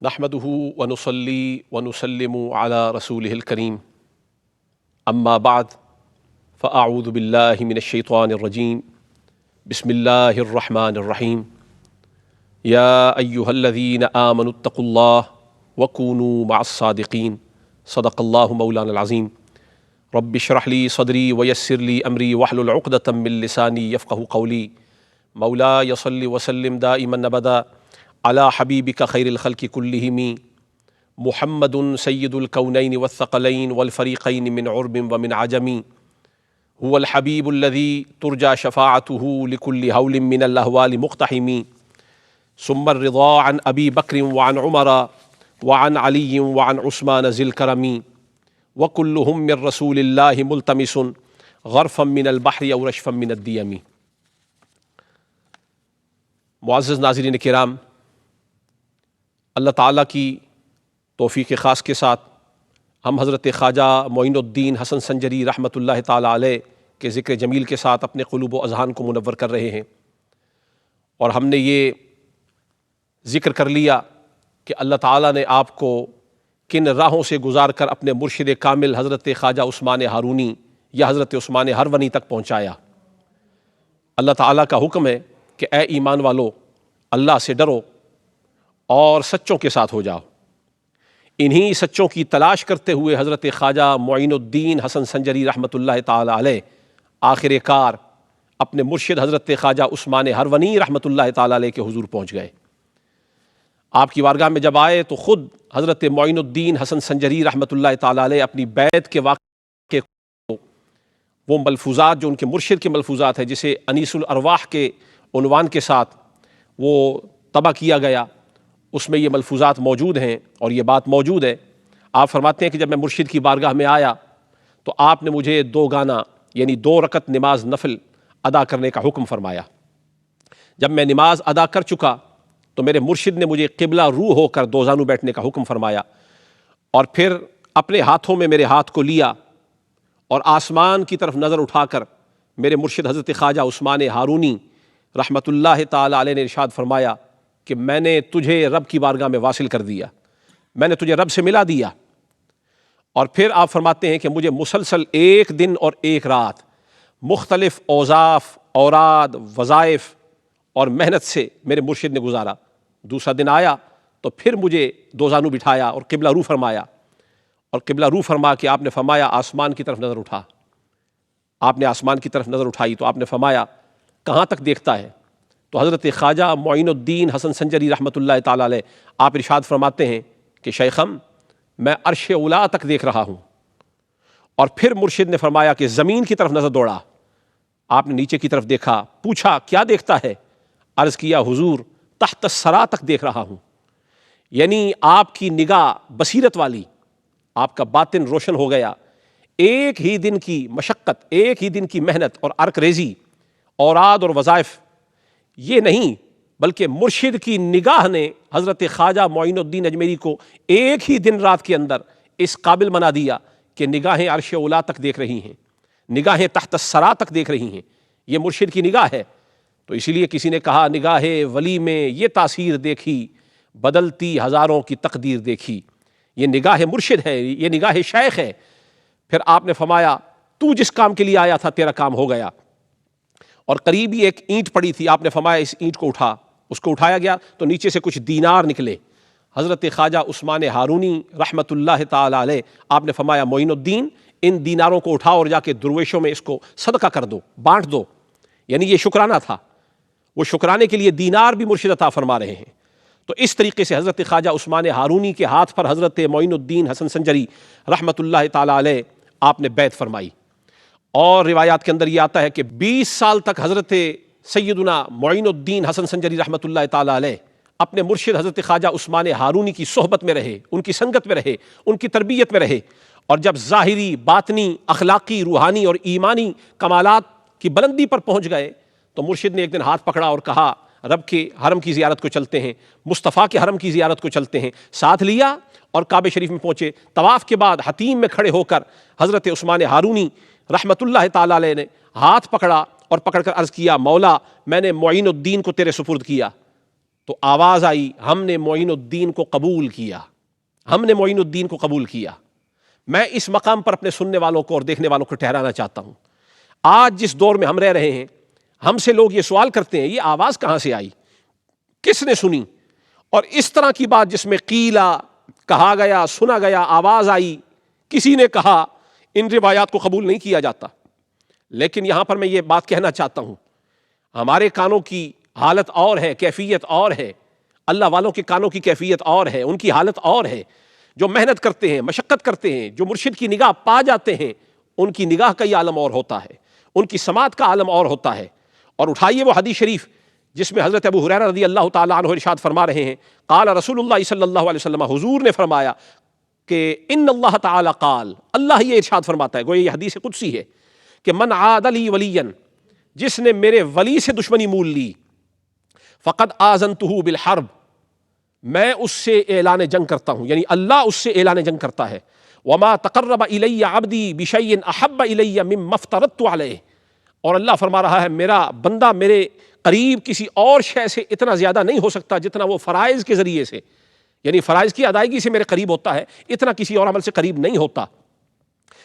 نحمده ونصلي ونسلم على رسوله الكريم اما بعد فاعوذ بالله من الشيطان الرجيم بسم الله الرحمن الرحيم يا ايها الذين آمنوا اتقوا الله وكونوا مع الصادقين صدق الله مولانا العظيم رب اشرح لي صدري ويسر لي امري واحلل عقدة من لساني يفقهوا قولي مولاي صل وسلم دائما ابدا على حبيبك خير الخلق كلهم محمد سيد الكونين والثقلين والفريقين من عرب ومن عجم هو الحبيب الذي ترجى شفاعته لكل هول من الأهوال مقتحم ثم الرضا عن أبي بكر وعن عمر وعن علي وعن عثمان ذي الكرم وكلهم من رسول الله ملتمس غرفا من البحر أو رشفا من الديم۔ معزز ناظرین کرام، اللہ تعالیٰ کی توفیق خاص کے ساتھ ہم حضرت خواجہ معین الدین حسن سنجری رحمۃ اللہ تعالیٰ علیہ کے ذکر جمیل کے ساتھ اپنے قلوب و اذہان کو منور کر رہے ہیں، اور ہم نے یہ ذکر کر لیا کہ اللہ تعالیٰ نے آپ کو کن راہوں سے گزار کر اپنے مرشد کامل حضرت خواجہ عثمان ہارونی یا حضرت عثمان ہرونی تک پہنچایا۔ اللہ تعالیٰ کا حکم ہے کہ اے ایمان والو، اللہ سے ڈرو اور سچوں کے ساتھ ہو جاؤ۔ انہی سچوں کی تلاش کرتے ہوئے حضرت خواجہ معین الدین حسن سنجری رحمۃ اللہ تعالی علیہ آخر کار اپنے مرشد حضرت خواجہ عثمان ہرونی رحمۃ اللہ تعالی علیہ کے حضور پہنچ گئے۔ آپ کی بارگاہ میں جب آئے تو خود حضرت معین الدین حسن سنجری رحمۃ اللہ تعالی علیہ اپنی بیعت کے واقعے کو، وہ ملفوظات جو ان کے مرشد کے ملفوظات ہیں، جسے انیس الارواح کے عنوان کے ساتھ وہ طبع کیا گیا، اس میں یہ ملفوظات موجود ہیں اور یہ بات موجود ہے۔ آپ فرماتے ہیں کہ جب میں مرشد کی بارگاہ میں آیا تو آپ نے مجھے 2 گانا یعنی 2 رکعت نماز نفل ادا کرنے کا حکم فرمایا۔ جب میں نماز ادا کر چکا تو میرے مرشد نے مجھے قبلہ رو ہو کر 2 زانو بیٹھنے کا حکم فرمایا، اور پھر اپنے ہاتھوں میں میرے ہاتھ کو لیا اور آسمان کی طرف نظر اٹھا کر میرے مرشد حضرت خواجہ عثمان ہارونی رحمۃ اللہ تعالی علیہ نے ارشاد فرمایا کہ میں نے تجھے رب کی بارگاہ میں واصل کر دیا، میں نے تجھے رب سے ملا دیا۔ اور پھر آپ فرماتے ہیں کہ مجھے مسلسل 1 دن اور 1 رات مختلف اوظاف، اوراد، وظائف اور محنت سے میرے مرشد نے گزارا۔ دوسرا دن آیا تو پھر مجھے 2 زانو بٹھایا اور قبلہ رو فرمایا، اور قبلہ رو فرما کے آپ نے فرمایا آسمان کی طرف نظر اٹھا۔ آپ نے آسمان کی طرف نظر اٹھائی تو آپ نے فرمایا کہاں تک دیکھتا ہے؟ تو حضرت خواجہ معین الدین حسن سنجری رحمۃ اللہ تعالی علیہ آپ ارشاد فرماتے ہیں کہ شیخم، میں عرش اولا تک دیکھ رہا ہوں۔ اور پھر مرشد نے فرمایا کہ زمین کی طرف نظر دوڑا۔ آپ نے نیچے کی طرف دیکھا، پوچھا کیا دیکھتا ہے؟ عرض کیا حضور تحت الثری تک دیکھ رہا ہوں۔ یعنی آپ کی نگاہ بصیرت والی، آپ کا باطن روشن ہو گیا۔ ایک ہی دن کی مشقت، ایک ہی دن کی محنت اور عرق ریزی، اوراد اور وظائف، یہ نہیں بلکہ مرشد کی نگاہ نے حضرت خواجہ معین الدین اجمیری کو ایک ہی دن رات کے اندر اس قابل بنا دیا کہ نگاہیں عرش اولا تک دیکھ رہی ہیں، نگاہیں تحت الثری تک دیکھ رہی ہیں۔ یہ مرشد کی نگاہ ہے۔ تو اسی لیے کسی نے کہا نگاہ ولی میں یہ تاثیر دیکھی، بدلتی ہزاروں کی تقدیر دیکھی۔ یہ نگاہ مرشد ہے، یہ نگاہ شیخ ہے۔ پھر آپ نے فرمایا تو جس کام کے لیے آیا تھا تیرا کام ہو گیا۔ اور قریب ہی ایک اینٹ پڑی تھی، آپ نے فرمایا اس اینٹ کو اٹھا۔ اس کو اٹھایا گیا تو نیچے سے کچھ دینار نکلے۔ حضرت خواجہ عثمان ہارونی رحمۃ اللہ تعالی علیہ آپ نے فرمایا معین الدین، ان دیناروں کو اٹھاؤ اور جا کے درویشوں میں اس کو صدقہ کر دو، بانٹ دو۔ یعنی یہ شکرانہ تھا، وہ شکرانے کے لیے دینار بھی مرشد عطا فرما رہے ہیں۔ تو اس طریقے سے حضرت خواجہ عثمان ہارونی کے ہاتھ پر حضرت معین الدین حسن سنجری رحمۃ اللہ تعالی علیہ آپ نے بیعت فرمائی۔ اور روایات کے اندر یہ آتا ہے کہ 20 سال تک حضرت سیدنا معین الدین حسن سنجری رحمۃ اللہ تعالی علیہ اپنے مرشد حضرت خواجہ عثمان ہارونی کی صحبت میں رہے، ان کی سنگت میں رہے، ان کی تربیت میں رہے۔ اور جب ظاہری، باطنی، اخلاقی، روحانی اور ایمانی کمالات کی بلندی پر پہنچ گئے تو مرشد نے ایک دن ہاتھ پکڑا اور کہا رب کے حرم کی زیارت کو چلتے ہیں، مصطفیٰ کے حرم کی زیارت کو چلتے ہیں۔ ساتھ لیا اور کعبہ شریف میں پہنچے۔ طواف کے بعد حتیم میں کھڑے ہو کر حضرت عثمان ہارونی رحمۃ اللہ تعالی علیہ نے ہاتھ پکڑا اور پکڑ کر عرض کیا مولا میں نے معین الدین کو تیرے سپرد کیا، تو آواز آئی، ہم نے معین الدین کو قبول کیا، ہم نے معین الدین کو قبول کیا۔ میں اس مقام پر اپنے سننے والوں کو اور دیکھنے والوں کو ٹھہرانا چاہتا ہوں، آج جس دور میں ہم رہ رہے ہیں، ہم سے لوگ یہ سوال کرتے ہیں یہ آواز کہاں سے آئی، کس نے سنی؟ اور اس طرح کی بات جس میں قیلا، کہا گیا، سنا گیا، آواز آئی، کسی نے کہا، ان روایات کو قبول نہیں کیا جاتا۔ لیکن یہاں پر میں یہ بات کہنا چاہتا ہوں، ہمارے کانوں کی حالت اور ہے، کیفیت اور ہے، اللہ والوں کے کانوں کی کیفیت اور ہے، ان کی حالت اور ہے۔ جو محنت کرتے ہیں، مشقت کرتے ہیں، جو مرشد کی نگاہ پا جاتے ہیں، ان کی نگاہ کا یہ عالم اور ہوتا ہے، ان کی سماعت کا عالم اور ہوتا ہے۔ اور اٹھائیے وہ حدیث شریف جس میں حضرت ابو ہریرہ رضی اللہ تعالیٰ عنہ ارشاد فرما رہے ہیں، قال رسول اللہ صلی اللہ علیہ وسلم، حضور نے فرمایا کہ ان اللہ تعالیٰ قال، اللہ یہ ارشاد فرماتا ہے، گویا یہ حدیث قدسی ہے کہ من عاد لی ولیا، جس نے میرے ولی سے دشمنی مول لی، فقد آذنتہ بالحرب، میں اس سے اعلان جنگ کرتا ہوں، یعنی اللہ اس سے اعلان جنگ کرتا ہے۔ وما تقرب الی عبدی بشیء احب الی مما افترضت علیہ، اور اللہ فرما رہا ہے میرا بندہ میرے قریب کسی اور شے سے اتنا زیادہ نہیں ہو سکتا جتنا وہ فرائض کے ذریعے سے، یعنی فرائض کی ادائیگی سے میرے قریب ہوتا ہے، اتنا کسی اور عمل سے قریب نہیں ہوتا۔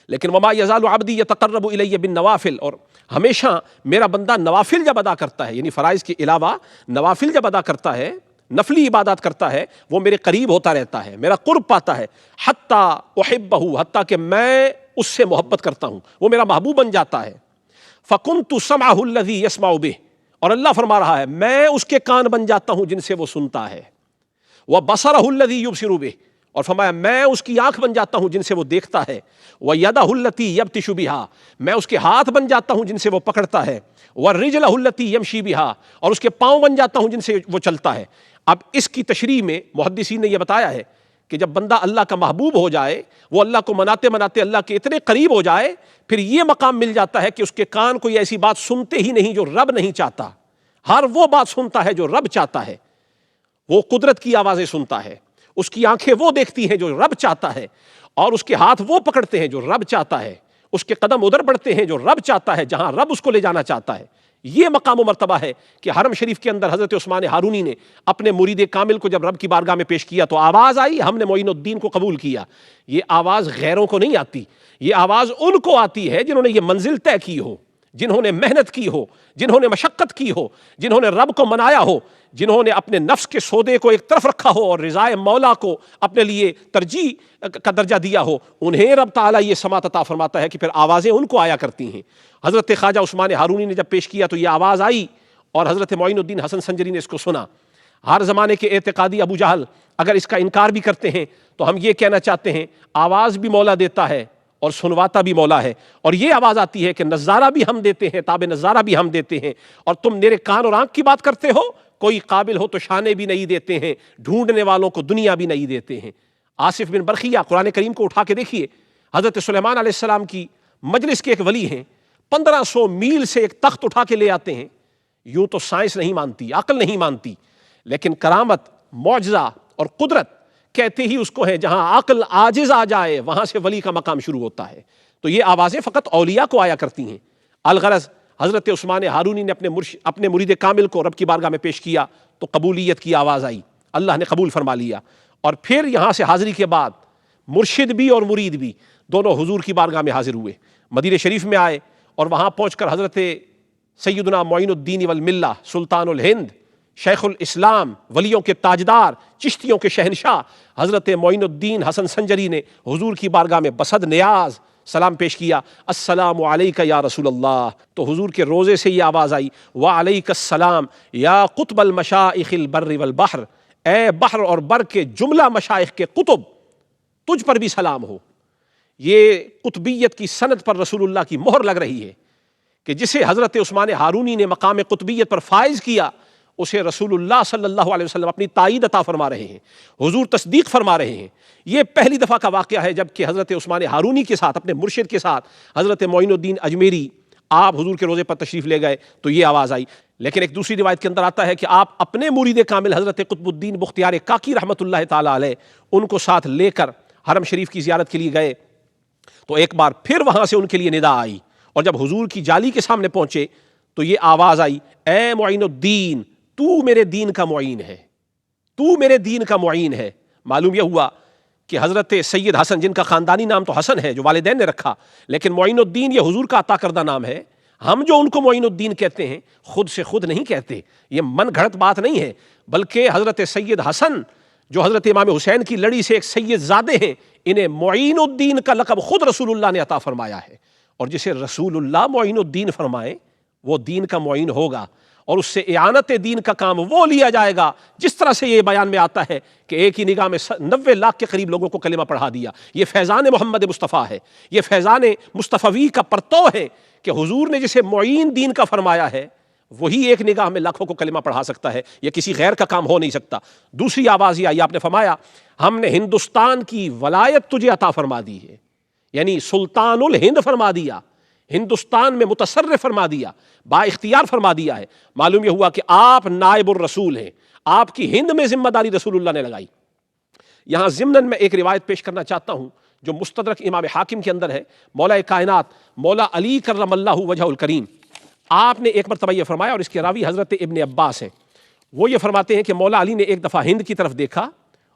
لیکن وما یزال عبدی یتقرب الی بالنوافل، اور ہمیشہ میرا بندہ نوافل جب ادا کرتا ہے، یعنی فرائض کے علاوہ نوافل جب ادا کرتا ہے، نفلی عبادات کرتا ہے، وہ میرے قریب ہوتا رہتا ہے، میرا قرب پاتا ہے، حتی احبہ، حتیٰ کہ میں اس سے محبت کرتا ہوں، وہ میرا محبوب بن جاتا ہے۔ فکنت سمعہ الذی یسمع بہ، اور اللہ فرما رہا ہے میں اس کے کان بن جاتا ہوں جن سے وہ سنتا ہے۔ وبصرہ الذی یبصر بہ، اور فرمایا میں اس کی آنکھ بن جاتا ہوں جن سے وہ دیکھتا ہے۔ ویدہ التی یبطش بہا، میں اس کے ہاتھ بن جاتا ہوں جن سے وہ پکڑتا ہے۔ والرجلہ التی یمشی بہا، اور اس کے پاؤں بن جاتا ہوں جن سے وہ چلتا ہے۔ اب اس کی تشریح میں محدثین نے یہ بتایا ہے کہ جب بندہ اللہ کا محبوب ہو جائے، وہ اللہ کو مناتے مناتے اللہ کے اتنے قریب ہو جائے، پھر یہ مقام مل جاتا ہے کہ اس کے کان کوئی ایسی بات سنتے ہی نہیں جو رب نہیں چاہتا، ہر وہ بات سنتا ہے جو رب چاہتا ہے۔ وہ قدرت کی آوازیں سنتا ہے، اس کی آنکھیں وہ دیکھتی ہیں جو رب چاہتا ہے، اور اس کے ہاتھ وہ پکڑتے ہیں جو رب چاہتا ہے، اس کے قدم ادھر بڑھتے ہیں جو رب چاہتا ہے، جہاں رب اس کو لے جانا چاہتا ہے۔ یہ مقام و مرتبہ ہے کہ حرم شریف کے اندر حضرت عثمان ہارونی نے اپنے مرید کامل کو جب رب کی بارگاہ میں پیش کیا تو آواز آئی، ہم نے معین الدین کو قبول کیا۔ یہ آواز غیروں کو نہیں آتی، یہ آواز ان کو آتی ہے جنہوں نے یہ منزل طے کی ہو، جنہوں نے محنت کی ہو، جنہوں نے مشقت کی ہو، جنہوں نے رب کو منایا ہو، جنہوں نے اپنے نفس کے سودے کو ایک طرف رکھا ہو اور رضائے مولا کو اپنے لیے ترجیح کا درجہ دیا ہو، انہیں رب تعالیٰ یہ سماعت عطا فرماتا ہے کہ پھر آوازیں ان کو آیا کرتی ہیں۔ حضرت خواجہ عثمان ہارونی نے جب پیش کیا تو یہ آواز آئی، اور حضرت معین الدین حسن سنجری نے اس کو سنا۔ ہر زمانے کے اعتقادی ابو جہل اگر اس کا انکار بھی کرتے ہیں تو ہم یہ کہنا چاہتے ہیں آواز بھی مولا دیتا ہے اور سنواتا بھی مولا ہے، اور یہ آواز آتی ہے کہ نظارہ بھی ہم دیتے ہیں، تاب نظارہ بھی ہم دیتے ہیں، اور تم میرے کان اور آنکھ کی بات کرتے ہو، کوئی قابل ہو تو شانے بھی نہیں دیتے ہیں، ڈھونڈنے والوں کو دنیا بھی نہیں دیتے ہیں۔ آصف بن برخیہ قرآن کریم کو اٹھا کے دیکھیے، حضرت سلیمان علیہ السلام کی مجلس کے ایک ولی ہیں، 1500 میل سے ایک تخت اٹھا کے لے آتے ہیں۔ یوں تو سائنس نہیں مانتی، عقل نہیں مانتی، لیکن کرامت، معجزہ اور قدرت کہتے ہی اس کو ہے جہاں عقل عاجز آ جائے وہاں سے ولی کا مقام شروع ہوتا ہے۔ تو یہ آوازیں فقط اولیاء کو آیا کرتی ہیں۔ الغرض حضرت عثمان ہارونی نے اپنے مرید کامل کو رب کی بارگاہ میں پیش کیا تو قبولیت کی آواز آئی، اللہ نے قبول فرما لیا، اور پھر یہاں سے حاضری کے بعد مرشد بھی اور مرید بھی دونوں حضور کی بارگاہ میں حاضر ہوئے، مدینہ شریف میں آئے، اور وہاں پہنچ کر حضرت سیدنا معین الدین والملہ سلطان الہند، شیخ الاسلام، ولیوں کے تاجدار، چشتیوں کے شہنشاہ حضرت معین الدین حسن سنجری نے حضور کی بارگاہ میں بصد نیاز سلام پیش کیا، السلام علیک یا رسول اللہ۔ تو حضور کے روزے سے یہ آواز آئی، وعلیک السلام یا قطب المشائخ البر والبحر، اے بحر اور بر کے جملہ مشائخ کے قطب، تجھ پر بھی سلام ہو۔ یہ قطبیت کی سند پر رسول اللہ کی مہر لگ رہی ہے کہ جسے حضرت عثمان ہارونی نے مقام قطبیت پر فائز کیا، اسے رسول اللہ صلی اللہ علیہ وسلم اپنی تائید عطا فرما رہے ہیں، حضور تصدیق فرما رہے ہیں۔ یہ پہلی دفعہ کا واقعہ ہے جب کہ حضرت عثمان ہارونی کے ساتھ، اپنے مرشد کے ساتھ، حضرت معین الدین اجمیری آپ حضور کے روزے پر تشریف لے گئے تو یہ آواز آئی۔ لیکن ایک دوسری روایت کے اندر آتا ہے کہ آپ اپنے مرید کامل حضرت قطب الدین بختیار کاکی رحمۃ اللہ تعالیٰ علیہ ان کو ساتھ لے کر حرم شریف کی زیارت کے لیے گئے، تو ایک بار پھر وہاں سے ان کے لیے ندا آئی، اور جب حضور کی جالی کے سامنے پہنچے تو یہ آواز آئی، اے معین الدین، تو میرے دین کا معین ہے، تو میرے دین کا معین ہے۔ معلوم یہ ہوا کہ حضرت سید حسن، جن کا خاندانی نام تو حسن ہے جو والدین نے رکھا، لیکن معین الدین یہ حضور کا عطا کردہ نام ہے۔ ہم جو ان کو معین الدین کہتے ہیں خود سے خود نہیں کہتے، یہ من گھڑت بات نہیں ہے، بلکہ حضرت سید حسن جو حضرت امام حسین کی لڑی سے ایک سید زادے ہیں، انہیں معین الدین کا لقب خود رسول اللہ نے عطا فرمایا ہے۔ اور جسے رسول اللہ معین الدین فرمائے وہ دین کا معین ہوگا، اور اس سے اعانت دین کا کام وہ لیا جائے گا جس طرح سے یہ بیان میں آتا ہے کہ ایک ہی نگاہ میں 90 لاکھ کے قریب لوگوں کو کلمہ پڑھا دیا۔ یہ فیضان محمد مصطفیٰ ہے، یہ فیضان مصطفی کا پرتو ہے کہ حضور نے جسے معین دین کا فرمایا ہے وہی ایک نگاہ میں لاکھوں کو کلمہ پڑھا سکتا ہے، یہ کسی غیر کا کام ہو نہیں سکتا۔ دوسری آواز یہ آئی، آپ نے فرمایا ہم نے ہندوستان کی ولایت تجھے عطا فرما دی ہے، یعنی سلطان الہند فرما دیا، ہندوستان میں متصرف فرما دیا، با اختیار فرما دیا ہے۔ معلوم یہ ہوا کہ آپ نائب الرسول ہیں، آپ کی ہند میں ذمہ داری رسول اللہ نے لگائی۔ یہاں ضمناً میں ایک روایت پیش کرنا چاہتا ہوں جو مستدرک امام حاکم کے اندر ہے۔ مولا کائنات مولا علی کرم اللہ وجہ الکریم، آپ نے ایک مرتبہ یہ فرمایا، اور اس کے راوی حضرت ابن عباس ہیں، وہ یہ فرماتے ہیں کہ مولا علی نے ایک دفعہ ہند کی طرف دیکھا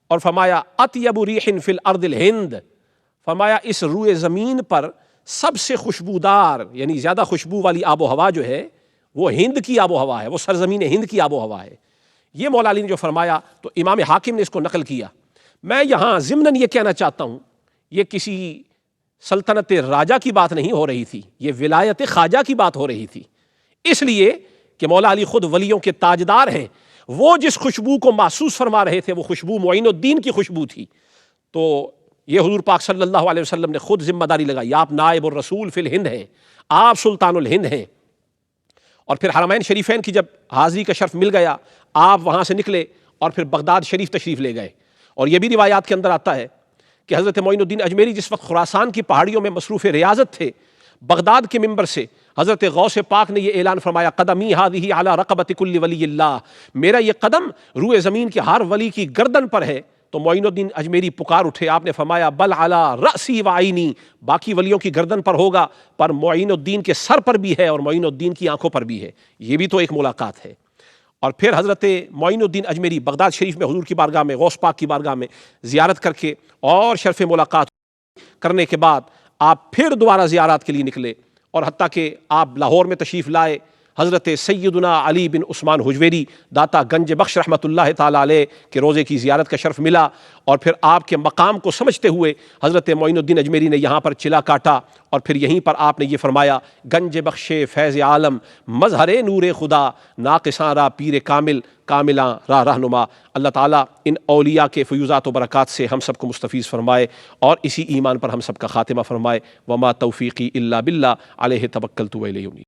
اور فرمایا اطیب ریح فی الارض الہند، فرمایا اس روئے زمین پر سب سے خوشبودار یعنی زیادہ خوشبو والی آب و ہوا جو ہے وہ ہند کی آب و ہوا ہے، وہ سرزمین ہند کی آب و ہوا ہے۔ یہ مولا علی نے جو فرمایا تو امام حاکم نے اس کو نقل کیا۔ میں یہاں ضمناً یہ کہنا چاہتا ہوں، یہ کسی سلطنت راجہ کی بات نہیں ہو رہی تھی، یہ ولایت خواجہ کی بات ہو رہی تھی، اس لیے کہ مولا علی خود ولیوں کے تاجدار ہیں۔ وہ جس خوشبو کو محسوس فرما رہے تھے وہ خوشبو معین الدین کی خوشبو تھی۔ تو یہ حضور پاک صلی اللہ علیہ وسلم نے خود ذمہ داری لگائی، آپ نائب الرسول فی الہند ہیں، آپ سلطان الہند ہیں۔ اور پھر حرمین شریفین کی جب حاضری کا شرف مل گیا، آپ وہاں سے نکلے اور پھر بغداد شریف تشریف لے گئے۔ اور یہ بھی روایات کے اندر آتا ہے کہ حضرت معین الدین اجمیری جس وقت خراسان کی پہاڑیوں میں مصروف ریاضت تھے، بغداد کے منبر سے حضرت غوث پاک نے یہ اعلان فرمایا، قدمی ہذہ علی رقبۃ کل ولی اللہ، میرا یہ قدم روئے زمین کے ہر ولی کی گردن پر ہے۔ تو معین الدین اجمیری پکار اٹھے، آپ نے فرمایا بل علی رأسی و عینی، باقی ولیوں کی گردن پر ہوگا پر معین الدین کے سر پر بھی ہے اور معین الدین کی آنکھوں پر بھی ہے۔ یہ بھی تو ایک ملاقات ہے۔ اور پھر حضرت معین الدین اجمیری بغداد شریف میں حضور کی بارگاہ میں، غوث پاک کی بارگاہ میں زیارت کر کے اور شرف ملاقات کرنے کے بعد آپ پھر دوبارہ زیارات کے لیے نکلے، اور حتیٰ کہ آپ لاہور میں تشریف لائے۔ حضرت سیدنا علی بن عثمان حجویری داتا گنج بخش رحمۃ اللہ تعالیٰ علیہ کے روزے کی زیارت کا شرف ملا، اور پھر آپ کے مقام کو سمجھتے ہوئے حضرت معین الدین اجمیری نے یہاں پر چلا کاٹا، اور پھر یہیں پر آپ نے یہ فرمایا، گنج بخش فیض عالم مظہر نور خدا، ناقصاں را پیر کامل کاملاں راہ رہنما۔ اللہ تعالیٰ ان اولیاء کے فیوزات و برکات سے ہم سب کو مستفیض فرمائے اور اسی ایمان پر ہم سب کا خاتمہ فرمائے۔ وما توفیقی الا باللہ، علیہ توکلت و الیہ انیب۔